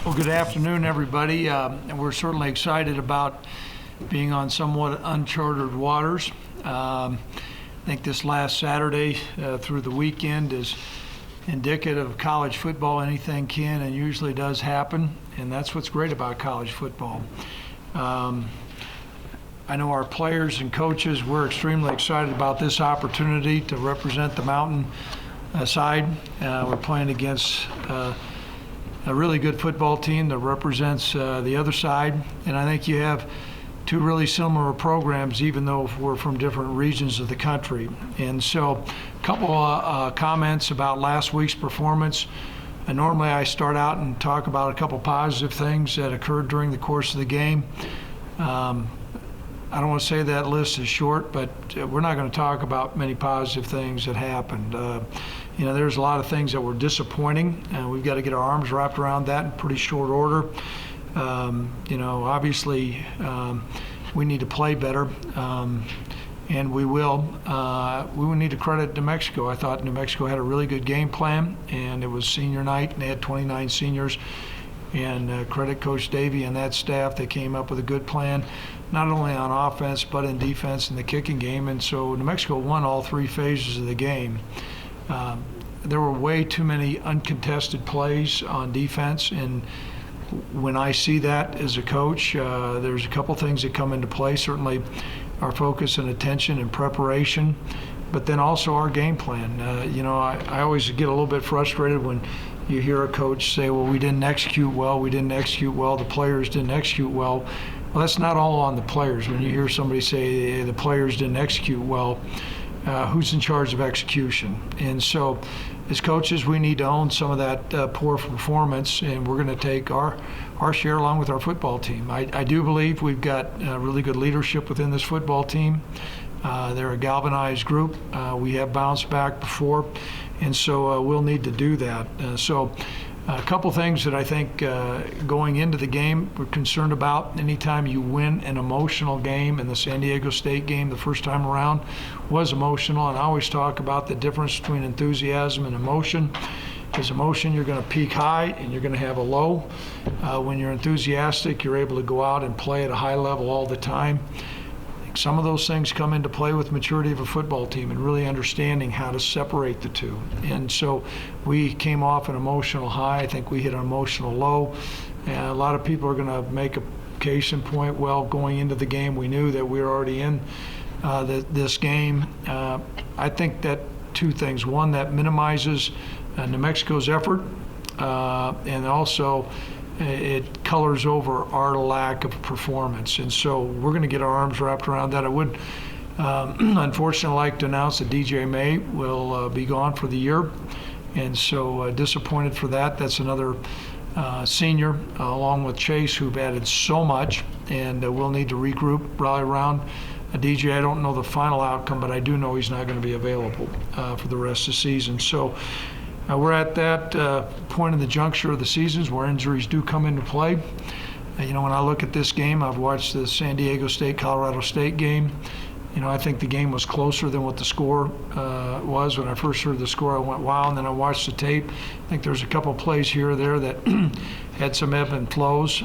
Well, good afternoon, everybody. And we're certainly excited about being on somewhat uncharted waters. I think this last Saturday through the weekend is indicative of college football. Anything can and usually does happen, and that's what's great about college football. I know our players and coaches, we're extremely excited about this opportunity to represent the mountain side. We're playing against a really good football team that represents the other side, and I think you have two really similar programs, even though we're from different regions of the country. And so a couple of comments about last week's performance. And normally I start out and talk about a couple positive things that occurred during the course of the game. I don't want to say that list is short, but we're not going to talk about many positive things that happened. There's a lot of things that were disappointing, and we've got to get our arms wrapped around that in pretty short order. Obviously, we need to play better, and we will. We will need to credit New Mexico. I thought New Mexico had a really good game plan, and it was senior night, and they had 29 seniors. And credit Coach Davey and that staff. They came up with a good plan, not only on offense but in defense and the kicking game. And so New Mexico won all three phases of the game. There were way too many uncontested plays on defense, and when I see that as a coach, there's a couple things that come into play. Certainly our focus and attention and preparation, but then also our game plan. I always get a little bit frustrated when you hear a coach say, well, we didn't execute well, the players didn't execute well. Well, that's not all on the players. When you hear somebody say the players didn't execute well, who's in charge of execution? And so as coaches, we need to own some of that poor performance, and we're going to take our share along with our football team. I do believe we've got really good leadership within this football team. They're a galvanized group. We have bounced back before, and so we'll need to do that. So a couple things that I think going into the game we're concerned about. Anytime you win an emotional game, and the San Diego State game the first time around was emotional, and I always talk about the difference between enthusiasm and emotion. Because emotion, you're going to peak high and you're going to have a low. When you're enthusiastic, you're able to go out and play at a high level all the time. Some of those things come into play with maturity of a football team and really understanding how to separate the two. And so we came off an emotional high. I think we hit an emotional low. And a lot of people are going to make a case in point, well, going into the game, we knew that we were already in this game. I think that two things. One, that minimizes New Mexico's effort, and also it colors over our lack of performance. And so we're going to get our arms wrapped around that. I would unfortunately like to announce that DJ May will be gone for the year, and so disappointed for that. That's another senior along with Chase who've added so much, and we'll need to regroup, rally around DJ. I don't know the final outcome, but I do know he's not going to be available for the rest of the season. So we're at that point in the juncture of the seasons where injuries do come into play. When I look at this game, I've watched the San Diego State-Colorado State game. I think the game was closer than what the score was. When I first heard the score, I went, wow, and then I watched the tape. I think there's a couple plays here or there that had some ebb and flows.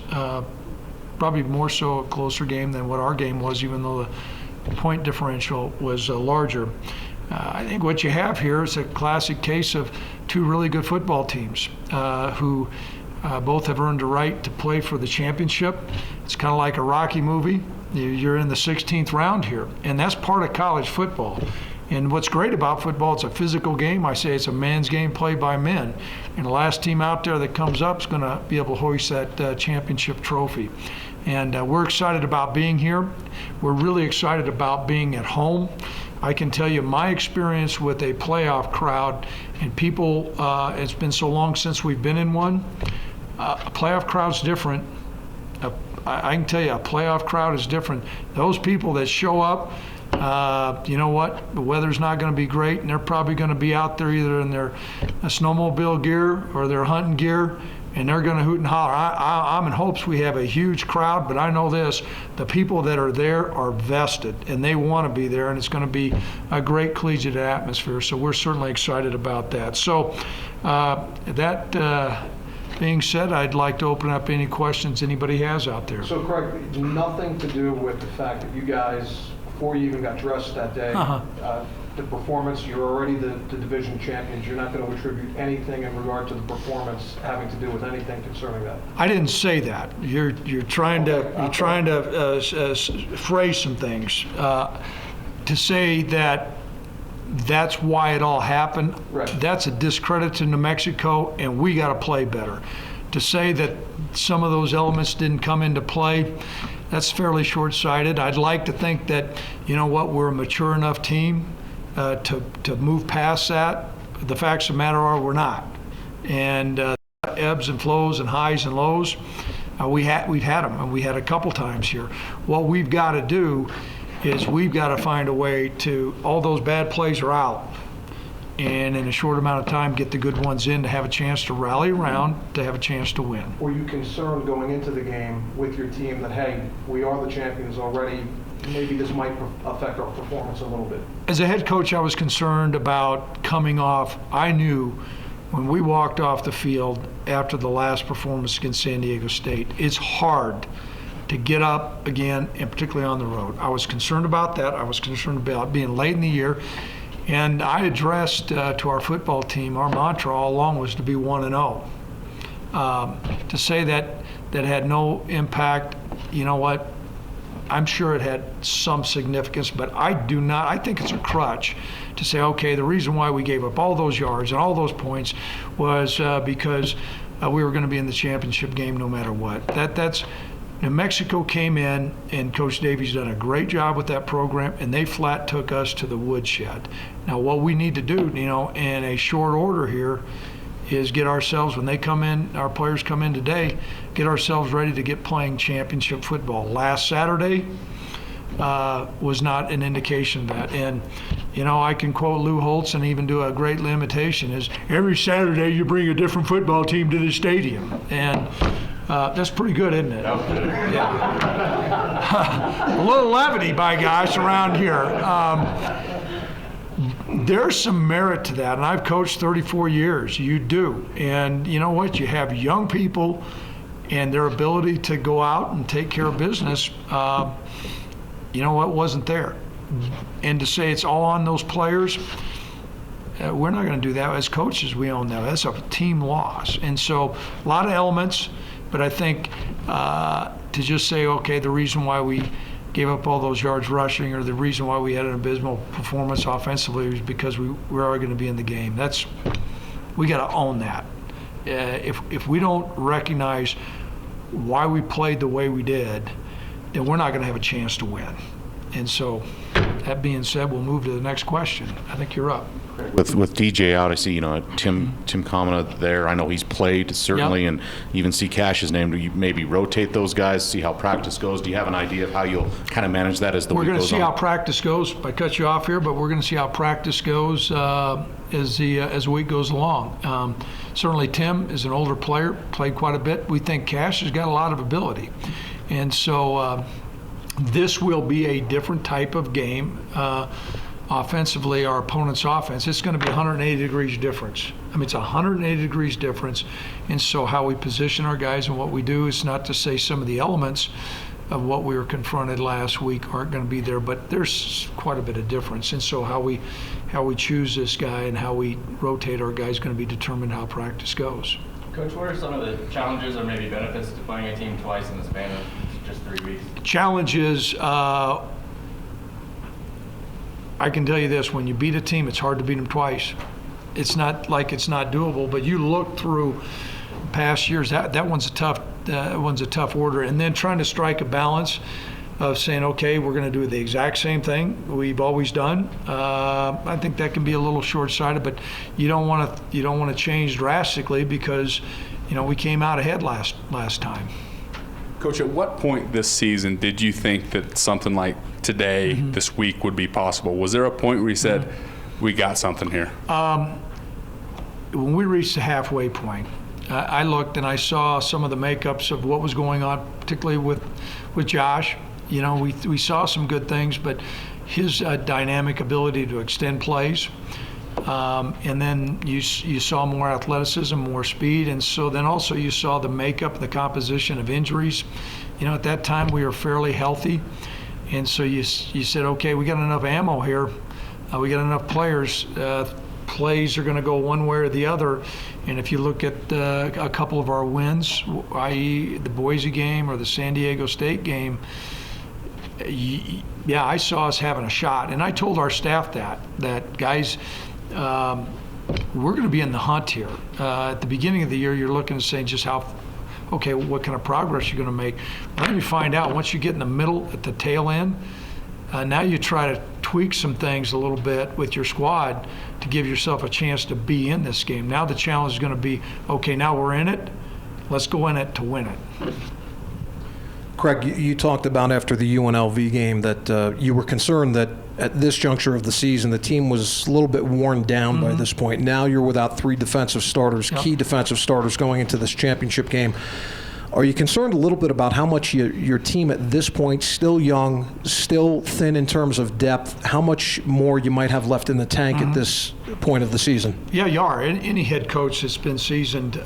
Probably more so a closer game than what our game was, even though the point differential was larger. I think what you have here is a classic case of two really good football teams who both have earned a right to play for the championship. It's kind of like a Rocky movie. You're in the 16th round here, and that's part of college football. And what's great about football, it's a physical game. I say it's a man's game played by men. And the last team out there that comes up is going to be able to hoist that championship trophy. And we're excited about being here. We're really excited about being at home. I can tell you my experience with a playoff crowd, and people, it's been so long since we've been in one. A playoff crowd's different. I can tell you a playoff crowd is different. Those people that show up, you know what, the weather's not going to be great, and they're probably going to be out there either in their snowmobile gear or their hunting gear, and they're going to hoot and holler. I'm in hopes we have a huge crowd, but I know this, the people that are there are vested, and they want to be there, and it's going to be a great collegiate atmosphere, so we're certainly excited about that. So that being said, I'd like to open up any questions anybody has out there. So, Craig, it's nothing to do with the fact that you guys, before you even got dressed that day, the performance, you're already the division champions. You're not going to attribute anything in regard to the performance having to do with anything concerning that. I didn't say that. You're trying to phrase some things to say that that's why it all happened. Right. That's a discredit to New Mexico, and we got to play better. To say that some of those elements didn't come into play, that's fairly short-sighted. I'd like to think that, you know what, we're a mature enough team to move past that. The facts of the matter are we're not. And ebbs and flows and highs and lows, we've had them, and we had a couple times here. What we've got to do is we've got to find a way to, all those bad plays are out, and in a short amount of time get the good ones in to have a chance to rally around, to have a chance to win. Were you concerned going into the game with your team that, hey, we are the champions already, maybe this might affect our performance a little bit? As a head coach, I was concerned about coming off. I knew when we walked off the field after the last performance against San Diego State, it's hard to get up again, and particularly on the road. I was concerned about that. I was concerned about being late in the year. And I addressed to our football team, our mantra all along was to be 1-0. To say that had no impact, you know what? I'm sure it had some significance, but I think it's a crutch to say, okay, the reason why we gave up all those yards and all those points was because we were going to be in the championship game no matter what. That's New Mexico came in, and Coach Davies done a great job with that program, and they flat took us to the woodshed. Now, what we need to do, you know, in a short order here, is get ourselves, when they come in, our players come in today, get ourselves ready to get playing championship football. Last Saturday was not an indication of that. And, you know, I can quote Lou Holtz and even do a great imitation, is every Saturday you bring a different football team to the stadium. And that's pretty good, isn't it? Yeah. A little levity, by gosh, around here. There's some merit to that, and I've coached 34 years. You do. And you know what? You have young people and their ability to go out and take care of business, you know what, wasn't there. And to say it's all on those players, we're not going to do that. As coaches, we own that. That's a team loss. And so a lot of elements, but I think to just say, okay, the reason why we gave up all those yards rushing, or the reason why we had an abysmal performance offensively, was because we are going to be in the game. We got to own that. If we don't recognize why we played the way we did, then we're not going to have a chance to win. And so, that being said, we'll move to the next question. I think you're up. With DJ out, I see, you know, Tim Kamina there. I know he's played, certainly, Yep. and even see Cash's name. Do you maybe rotate those guys, see how practice goes? Do you have an idea of how you'll kind of manage that as the week goes on? We're going to see how practice goes. I cut you off here, but we're going to see how practice goes as the week goes along. Certainly Tim is an older player, played quite a bit. We think Cash has got a lot of ability. And so this will be a different type of game. Offensively, our opponent's offense, it's going to be 180 degrees difference. I mean, it's 180 degrees difference. And so how we position our guys and what we do is not to say some of the elements of what we were confronted last week aren't going to be there, but there's quite a bit of difference. And so how we choose this guy and how we rotate our guys is going to be determined how practice goes. Coach, what are some of the challenges or maybe benefits to playing a team twice in the span of just 3 weeks? Challenges, I can tell you this, when you beat a team, it's hard to beat them twice. It's not like it's not doable, but you look through past years, that one's a tough order. And then trying to strike a balance of saying, okay, we're going to do the exact same thing we've always done. I think that can be a little short-sighted, but you don't want to change drastically because, you know, we came out ahead last time. Coach, at what point this season did you think that something like today, this week, would be possible? Was there a point where you said, we got something here? When we reached the halfway point, I looked and I saw some of the makeups of what was going on, particularly with Josh. You know, we saw some good things, but his dynamic ability to extend plays, And then you saw more athleticism, more speed, and so then also you saw the makeup, the composition of injuries. At that time we were fairly healthy, and so you said, okay, we got enough ammo here, we got enough players. Plays are going to go one way or the other, and if you look at a couple of our wins, i.e. the Boise game or the San Diego State game, yeah, I saw us having a shot, and I told our staff that guys, we're going to be in the hunt here. At the beginning of the year, you're looking and saying just okay, what kind of progress you're going to make. But then you find out once you get in the middle, at the tail end, now you try to tweak some things a little bit with your squad to give yourself a chance to be in this game. Now the challenge is going to be, okay, now we're in it. Let's go in it to win it. Craig, you talked about after the UNLV game that you were concerned that at this juncture of the season, the team was a little bit worn down by this point. Now you're without 3 defensive starters, key defensive starters going into this championship game. Are you concerned a little bit about how much your team at this point, still young, still thin in terms of depth, how much more you might have left in the tank at this point of the season? Yeah, you are. Any head coach that's been seasoned,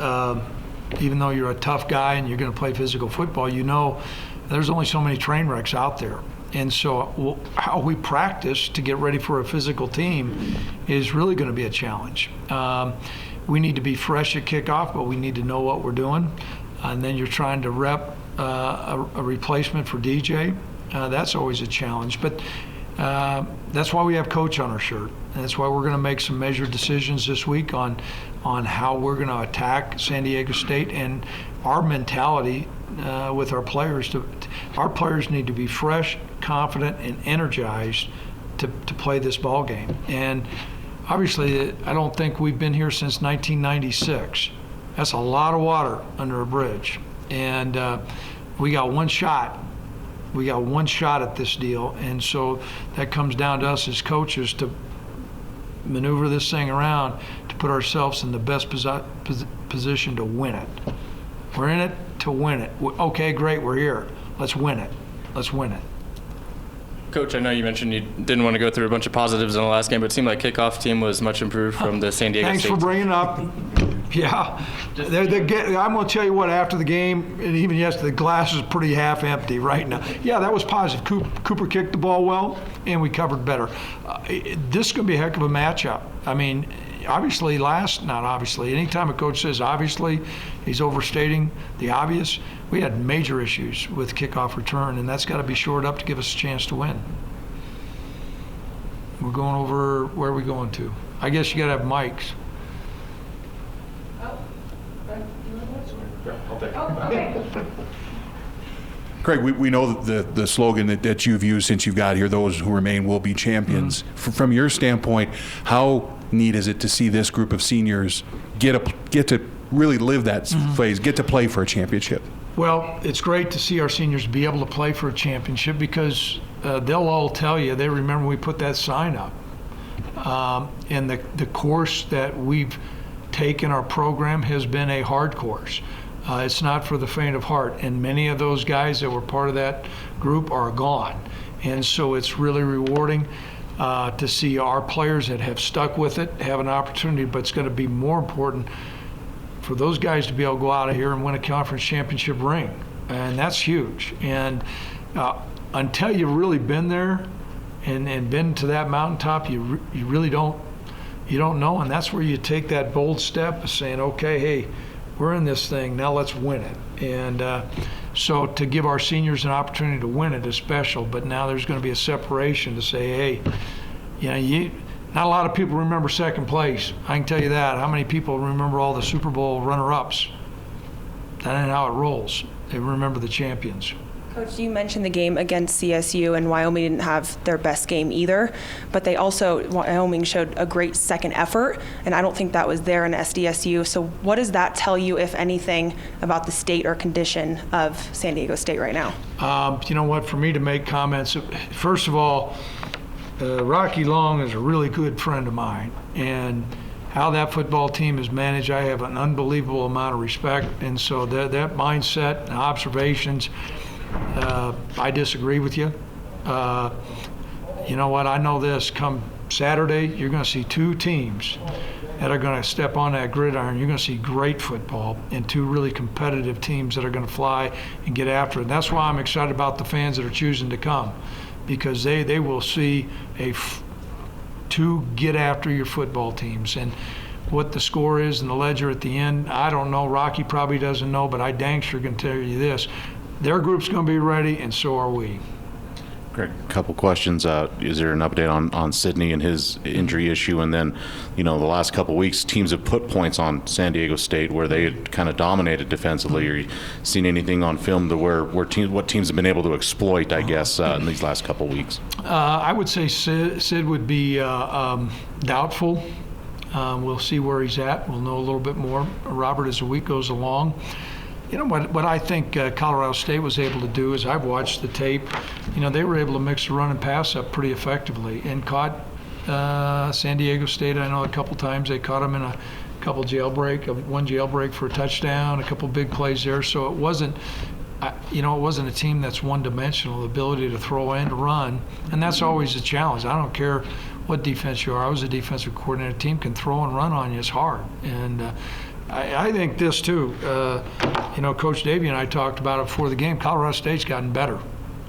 even though you're a tough guy and you're going to play physical football, there's only so many train wrecks out there. And so how we practice to get ready for a physical team is really going to be a challenge. We need to be fresh at kickoff, but we need to know what we're doing. And then you're trying to rep a replacement for DJ. That's always a challenge. But that's why we have coach on our shirt. And that's why we're going to make some measured decisions this week on how we're going to attack San Diego State and our mentality with our players. Our players need to be fresh, confident, and energized to play this ball game. And obviously, I don't think we've been here since 1996. That's a lot of water under a bridge. And we got one shot. We got one shot at this deal. And so that comes down to us as coaches to maneuver this thing around to put ourselves in the best position to win it. We're in it to win it. Okay, great, we're here. Let's win it. Let's win it. Coach, I know you mentioned you didn't want to go through a bunch of positives in the last game, but it seemed like kickoff team was much improved from the San Diego Thanks State. for bringing it up. Yeah. I'm going to tell you what, after the game, and even yesterday, the glass is pretty half empty right now. Yeah, that was positive. Cooper kicked the ball well, and we covered better. This is going to be a heck of a matchup. I mean, obviously not obviously. Anytime a coach says obviously, he's overstating the obvious. We had major issues with kickoff return, and that's got to be shored up to give us a chance to win. We're going over, where are we going to? I guess you got to have mics. Craig, we know the slogan that you've used since you've got here, those who remain will be champions. From your standpoint, how neat is it to see this group of seniors get to really live that phase, get to play for a championship? Well, it's great to see our seniors be able to play for a championship because they'll all tell you they remember we put that sign up. And the course that we've taken, our program, has been a hard course. It's not for the faint of heart, and many of those guys that were part of that group are gone. And so it's really rewarding to see our players that have stuck with it have an opportunity, but it's going to be more important for those guys to be able to go out of here and win a conference championship ring. And that's huge. And until you've really been there and been to that mountaintop, you really don't know. And that's where you take that bold step of saying, okay, hey, we're in this thing, now let's win it. And so to give our seniors an opportunity to win it is special, but now there's going to be a separation to say, hey, not a lot of people remember second place. I can tell you that. How many people remember all the Super Bowl runner-ups? That ain't how it rolls. They remember the champions. Coach, you mentioned the game against CSU, and Wyoming didn't have their best game either, but Wyoming showed a great second effort, and I don't think that was there in SDSU. So what does that tell you, if anything, about the state or condition of San Diego State right now? You know what, for me to make comments, first of all, Rocky Long is a really good friend of mine, and how that football team is managed, I have an unbelievable amount of respect, and so that mindset and observations, I disagree with you. You know what, I know this, come Saturday, you're going to see two teams that are going to step on that gridiron. You're going to see great football and two really competitive teams that are going to fly and get after it. That's why I'm excited about the fans that are choosing to come, because they will see two get after your football teams. And what the score is and the ledger at the end, I don't know. Rocky probably doesn't know, but I dang sure can tell you this. Their group's going to be ready, and so are we. Greg, a couple questions. Is there an update on Sidney and his injury issue? And then, the last couple weeks, teams have put points on San Diego State where they had kind of dominated defensively. Are you seeing anything on film to what teams have been able to exploit, I guess, in these last couple weeks? I would say Sid would be doubtful. We'll see where he's at. We'll know a little bit more, Robert, as the week goes along. What I think Colorado State was able to do is, I've watched the tape, they were able to mix the run and pass up pretty effectively and caught San Diego State. I know a couple times they caught them in a couple one jailbreak for a touchdown, a couple big plays there. So it wasn't, it wasn't a team that's one-dimensional, the ability to throw and to run. And that's always a challenge. I don't care what defense you are. I was a defensive coordinator. A team can throw and run on you. It's hard. And I think this too, Coach Davey and I talked about it before the game. Colorado State's gotten better.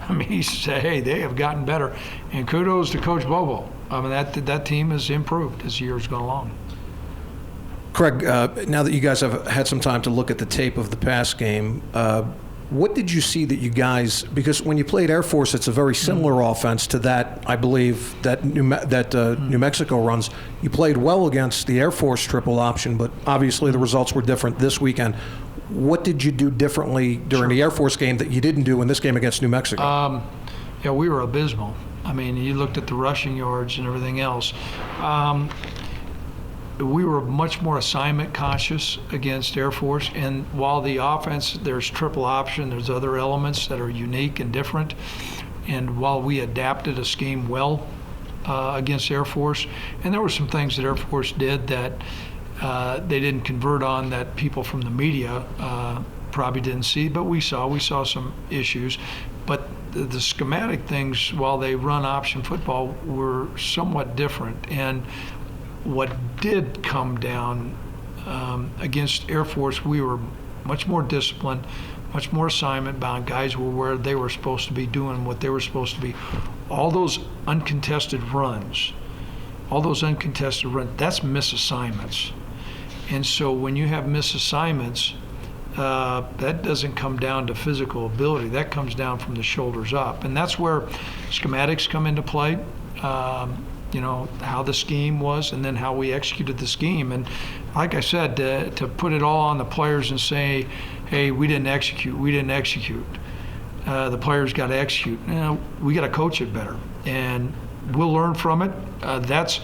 I mean, he said, hey, they have gotten better. And kudos to Coach Bohl. I mean, that team has improved as the years gone along. Craig, now that you guys have had some time to look at the tape of the past game, what did you see that you guys, because when you played Air Force, it's a very similar offense to that, I believe, that New Mexico runs. You played well against the Air Force triple option, but obviously the results were different this weekend. What did you do differently during the Air Force game that you didn't do in this game against New Mexico? We were abysmal. I mean, you looked at the rushing yards and everything else. We were much more assignment conscious against Air Force, and while the offense, there's triple option, there's other elements that are unique and different, and while we adapted a scheme well against Air Force, and there were some things that Air Force did that they didn't convert on that people from the media probably didn't see, but we saw some issues. But the schematic things, while they run option football, were somewhat different. And what did come down against Air Force, we were much more disciplined, much more assignment bound. Guys were where they were supposed to be doing what they were supposed to be. All those uncontested runs, that's misassignments. And so when you have misassignments, that doesn't come down to physical ability. That comes down from the shoulders up. And that's where schematics come into play. How the scheme was and then how we executed the scheme. And like I said, to put it all on the players and say, hey, we didn't execute. The players got to execute. We got to coach it better. And we'll learn from it. That's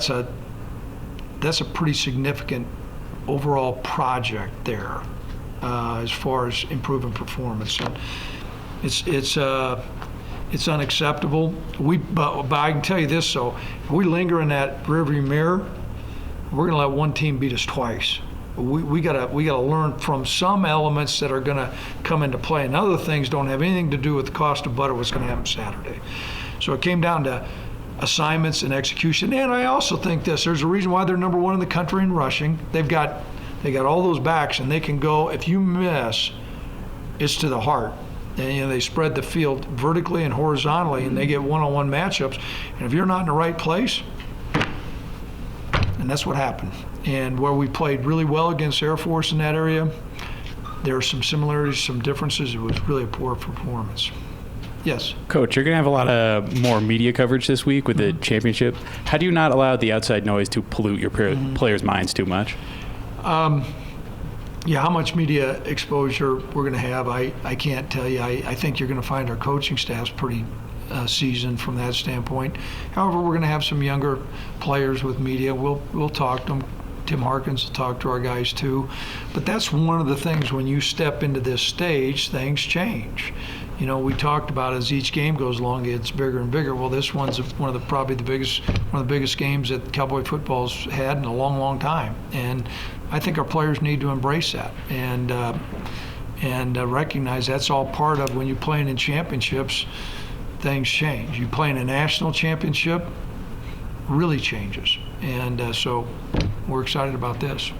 a pretty significant overall project there as far as improving performance. And it's unacceptable. But I can tell you this, so if we linger in that rearview mirror, we're going to let one team beat us twice. We gotta learn from some elements that are going to come into play, and other things don't have anything to do with the cost of butter. What's going to happen Saturday? So it came down to assignments and execution. And I also think there's a reason why they're number one in the country in rushing. They got all those backs, and they can go. If you miss, it's to the heart. And they spread the field vertically and horizontally, and they get one-on-one matchups. And if you're not in the right place, and that's what happened. And where we played really well against Air Force in that area, there are some similarities, some differences. It was really a poor performance. Yes. Coach, you're going to have a lot of more media coverage this week with the championship. How do you not allow the outside noise to pollute your players' minds too much? How much media exposure we're going to have, I can't tell you. I think you're going to find our coaching staff's pretty seasoned from that standpoint. However, we're going to have some younger players with media. We'll talk to them. Tim Harkins will talk to our guys too. But that's one of the things when you step into this stage, things change. We talked about as each game goes along, it's bigger and bigger. Well, this one's one of the biggest games that Cowboy football's had in a long, long time. And I think our players need to embrace that and recognize that's all part of when you're playing in championships. things change. You play in a national championship, really changes. And so we're excited about this.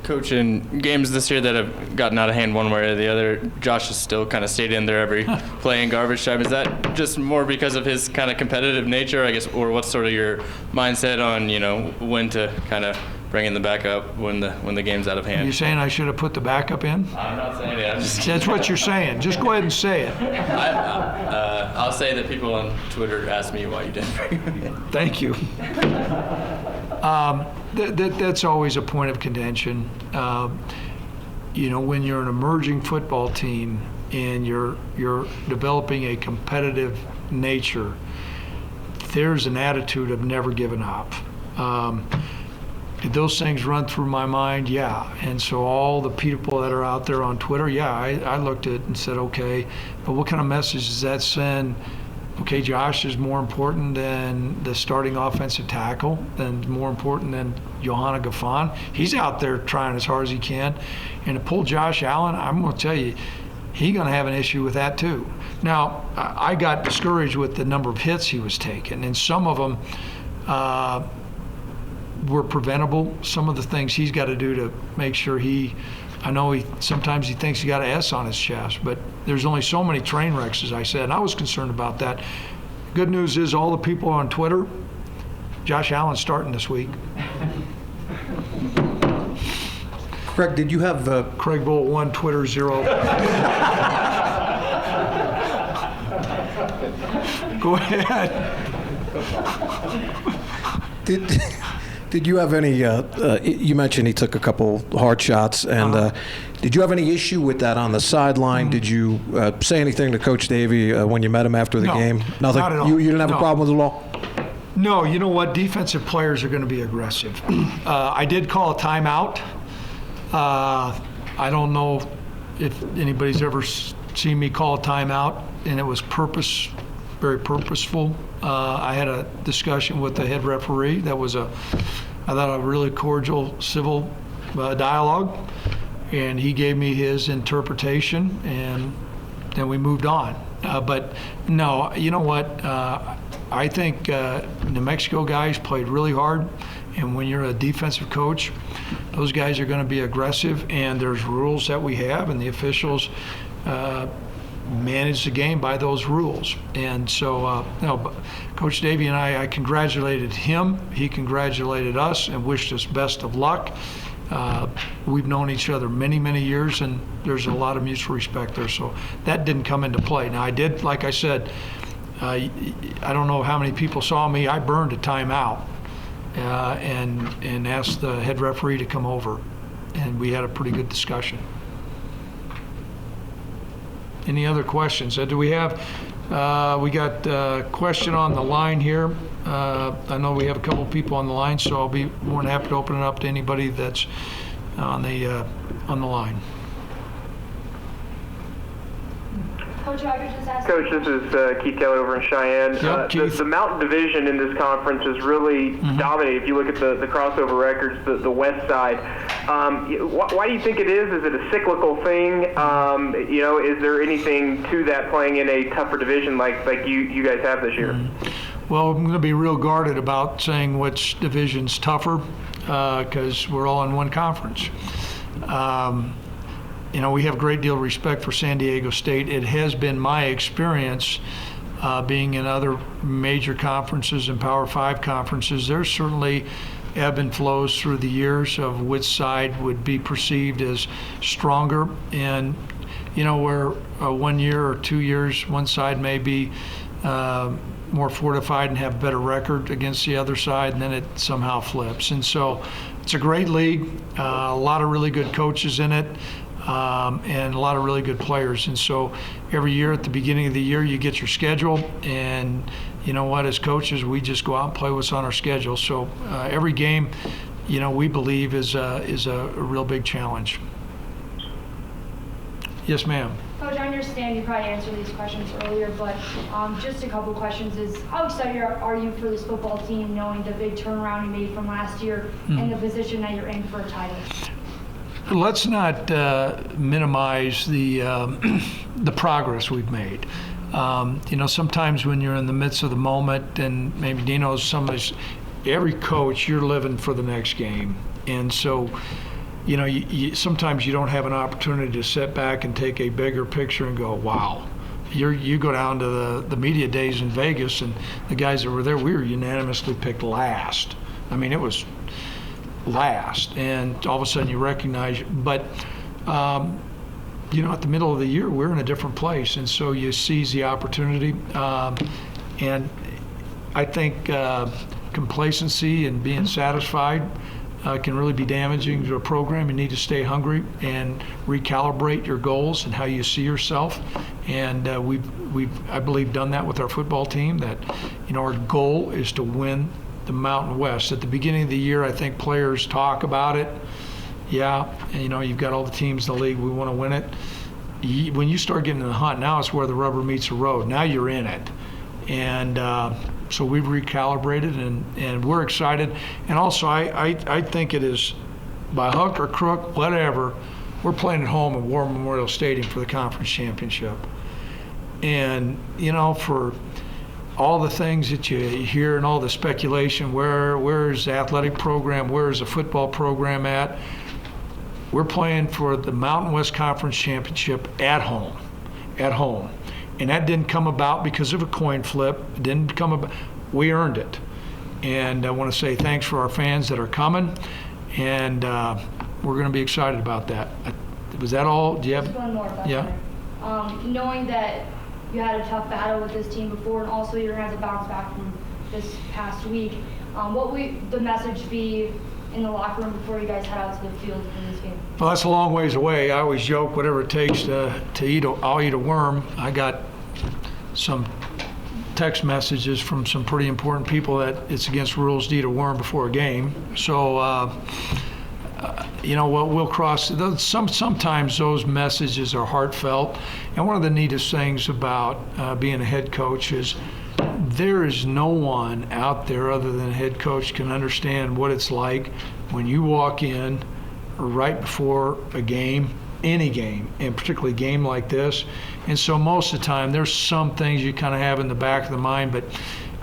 Coach, in games this year that have gotten out of hand one way or the other, Josh has still kind of stayed in there every play in garbage time. Is that just more because of his kind of competitive nature, I guess, or what's sort of your mindset on, when to kind of bring in the backup when the game's out of hand? Are you saying I should have put the backup in? I'm not saying it. I'm just That's what you're saying. Just go ahead and say it. I'll say that people on Twitter ask me why you didn't bring him in. Thank you. That's always a point of contention. When you're an emerging football team and you're developing a competitive nature, there's an attitude of never giving up. Did those things run through my mind? Yeah. And so all the people that are out there on Twitter, I looked at it and said, okay, but what kind of message does that send? Okay, Josh is more important than the starting offensive tackle, and more important than Johanna Gaffon. He's out there trying as hard as he can. And to pull Josh Allen, I'm going to tell you, he's going to have an issue with that too. Now, I got discouraged with the number of hits he was taking, and some of them were preventable. Some of the things he's got to do to make sure I know sometimes he thinks he got an S on his chest, but there's only so many train wrecks, as I said, and I was concerned about that. Good news is all the people on Twitter, Josh Allen's starting this week. Craig, did you have Craig Bohl 1, Twitter 0. Go ahead. Did you have any, you mentioned he took a couple hard shots, and did you have any issue with that on the sideline? Did you say anything to Coach Davey when you met him after the game? Nothing? Not at all. You didn't have a problem with it at all? No, you know what? Defensive players are going to be aggressive. I did call a timeout. I don't know if anybody's ever seen me call a timeout, and it was very purposeful. I had a discussion with the head referee that was I thought a really cordial, civil dialogue, and he gave me his interpretation, and then we moved on. But no, you know what? I think New Mexico guys played really hard, and when you're a defensive coach, those guys are going to be aggressive, and there's rules that we have, and the officials manage the game by those rules. And so, Coach Davey and I congratulated him. He congratulated us and wished us best of luck. We've known each other many, many years, and there's a lot of mutual respect there. So that didn't come into play. Now, I did, like I said, I don't know how many people saw me. I burned a timeout and asked the head referee to come over, and we had a pretty good discussion. Any other questions? Do we have, we got a question on the line here. I know we have a couple people on the line, so I'll be more than happy to open it up to anybody that's on the line. Coach, this is Keith Taylor over in Cheyenne. Yep, Keith. The Mountain Division in this conference is really dominated. If you look at the crossover records, the west side. Why do you think it is? Is it a cyclical thing? Is there anything to that playing in a tougher division like you guys have this year? Well, I'm going to be real guarded about saying which division's tougher because we're all in one conference. We have a great deal of respect for San Diego State. It has been my experience being in other major conferences and Power 5 conferences. There's certainly ebb and flows through the years of which side would be perceived as stronger. And, where 1 year or 2 years, one side may be more fortified and have a better record against the other side, and then it somehow flips. And so it's a great league, a lot of really good coaches in it. And a lot of really good players. And so every year at the beginning of the year, you get your schedule, and you know what, as coaches, we just go out and play what's on our schedule. So every game, we believe is a real big challenge. Yes, ma'am. Coach, I understand you probably answered these questions earlier, but just a couple questions is, how excited are you for this football team, knowing the big turnaround you made from last year and the position that you're in for a title? Let's not minimize the progress we've made. Sometimes when you're in the midst of the moment, and maybe Dino's every coach, you're living for the next game. And so, sometimes you don't have an opportunity to sit back and take a bigger picture and go, wow. You go down to the media days in Vegas, and the guys that were there, we were unanimously picked last. I mean, it was last, and all of a sudden you recognize, but at the middle of the year, we're in a different place, and so you seize the opportunity. And I think complacency and being satisfied can really be damaging to a program. You need to stay hungry and recalibrate your goals and how you see yourself. And we've I believe, done that with our football team, that, our goal is to win the Mountain West. At the beginning of the year, I think players talk about it. Yeah, and, you've got all the teams in the league, we want to win it. When you start getting in the hunt, now it's where the rubber meets the road. Now you're in it. And so we've recalibrated, and we're excited. And also, I think it is, by hook or crook, whatever, we're playing at home at War Memorial Stadium for the conference championship. And, for all the things that you hear and all the speculation, where's the athletic program, where's the football program at? We're playing for the Mountain West Conference Championship at home. And that didn't come about because of a coin flip. It didn't come about. We earned it. And I want to say thanks for our fans that are coming. And we're going to be excited about that. Was that all? Do you have? Just one more. Yeah. Knowing that you had a tough battle with this team before, and also you're going to have to bounce back from this past week, what would the message be in the locker room before you guys head out to the field in this game? Well, that's a long ways away. I always joke, whatever it takes to eat, I'll eat a worm. I got some text messages from some pretty important people that it's against rules to eat a worm before a game. So, we'll cross. Sometimes those messages are heartfelt. And one of the neatest things about being a head coach is there is no one out there other than a head coach can understand what it's like when you walk in right before a game, any game, and particularly a game like this. And so most of the time, there's some things you kind of have in the back of the mind, but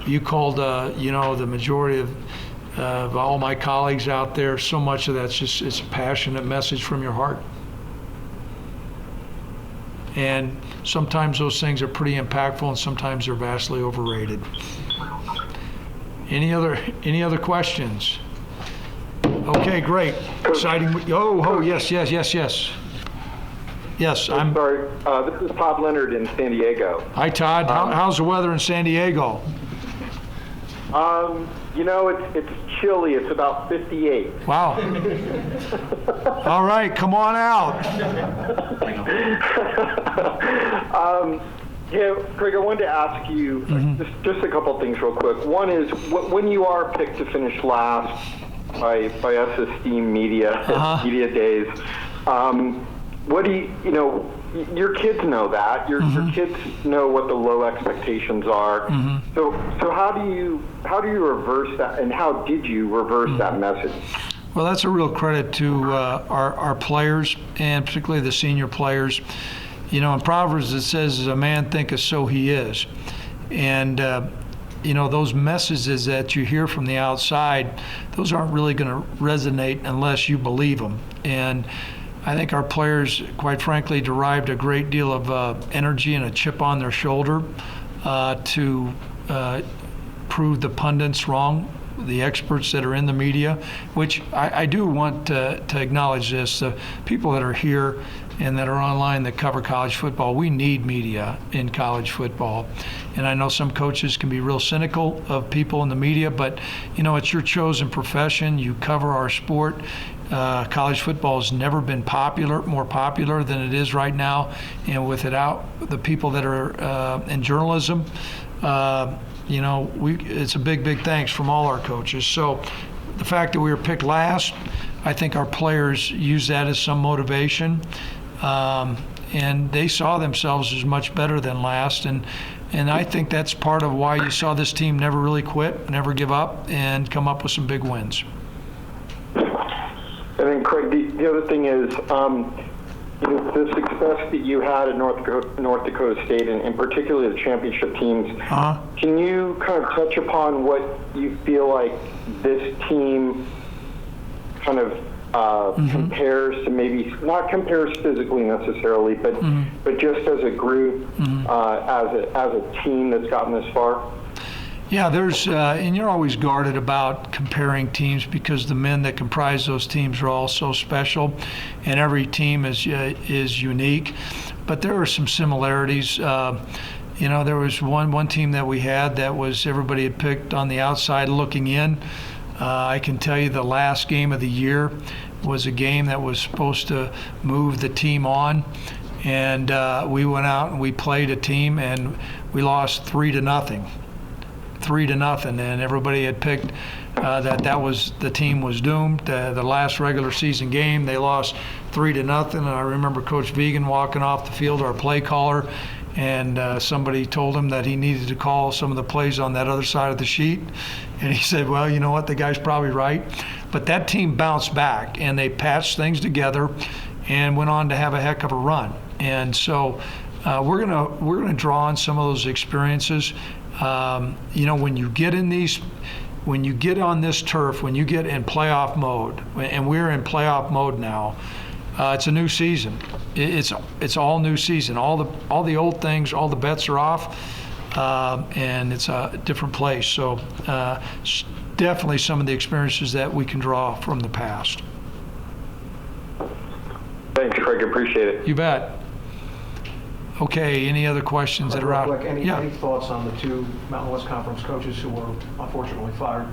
you called, the majority of all my colleagues out there, so much of that's just, it's a passionate message from your heart. And sometimes those things are pretty impactful, and sometimes they're vastly overrated. Any other questions? Okay, great. Exciting. Yes. Yes, I'm sorry. This is Todd Leonard in San Diego. Hi, Todd. How's the weather in San Diego? It's chilly. It's about 58. Wow. All right, come on out. Craig, I wanted to ask you just a couple things real quick. One is, when you are picked to finish last by us esteemed media, media days, what do your kids know that. Your kids know what the low expectations are. So how do you reverse that, and how did you reverse that message? Well, that's a real credit to our players, and particularly the senior players. In Proverbs it says, "As a man thinketh, so he is." And those messages that you hear from the outside, those aren't really going to resonate unless you believe them. And I think our players, quite frankly, derived a great deal of energy and a chip on their shoulder to prove the pundits wrong, the experts that are in the media, which I do want to acknowledge this. The people that are here and that are online that cover college football, we need media in college football. And I know some coaches can be real cynical of people in the media, but it's your chosen profession. You cover our sport. College football has never been more popular than it is right now. And without the people that are in journalism, it's a big thanks from all our coaches. So the fact that we were picked last, I think our players use that as some motivation. And they saw themselves as much better than last. And I think that's part of why you saw this team never really quit, never give up, and come up with some big wins. And then, Craig, the other thing is, the success that you had at North Dakota State, and particularly the championship teams, can you kind of touch upon what you feel like this team kind of compares to, maybe not compares physically necessarily, but just as a group, as a team that's gotten this far? Yeah, there's, and you're always guarded about comparing teams because the men that comprise those teams are all so special, and every team is unique. But there are some similarities. There was one team that we had that was everybody had picked on the outside looking in. I can tell you the last game of the year was a game that was supposed to move the team on, and we went out and we played a team and we lost 3-0. 3-0, and everybody had picked that was the team was doomed. The last regular season game, they lost 3-0, and I remember Coach Vegan walking off the field, our play caller, and somebody told him that he needed to call some of the plays on that other side of the sheet, and he said, well, you know what, the guy's probably right. But that team bounced back, and they patched things together and went on to have a heck of a run. And so we're gonna draw on some of those experiences. When you get on this turf, when you get in playoff mode, and we're in playoff mode now, it's a new season. It's all new season. All the old things, all the bets are off, and it's a different place. So definitely some of the experiences that we can draw from the past. Thanks, Craig. Appreciate it. You bet. Okay, any other questions that are out? Any thoughts on the two Mountain West Conference coaches who were unfortunately fired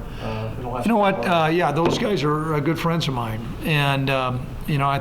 in the last? You know what? Those guys are good friends of mine, and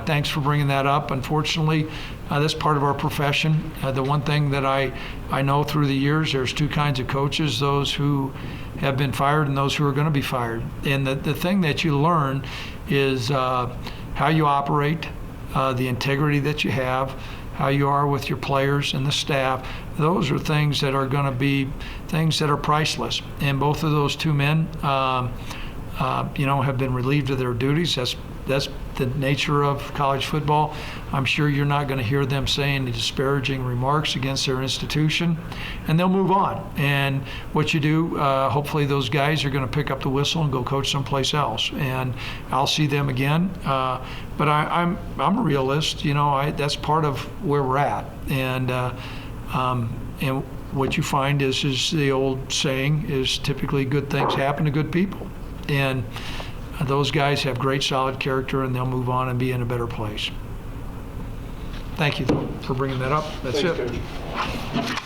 thanks for bringing that up. Unfortunately, that's part of our profession. The one thing that I know through the years, there's two kinds of coaches: those who have been fired and those who are going to be fired. And the thing that you learn is how you operate, the integrity that you have, how you are with your players and the staff. Those are things that are going to be things that are priceless. And both of those two men, have been relieved of their duties. That's the nature of college football. I'm sure you're not going to hear them saying disparaging remarks against their institution, and they'll move on. And what you do, hopefully those guys are going to pick up the whistle and go coach someplace else, and I'll see them again. But I'm a realist. That's part of where we're at, and what you find is the old saying is typically good things happen to good people, and those guys have great solid character, and they'll move on and be in a better place. Thank you for bringing that up. That's it. Coach.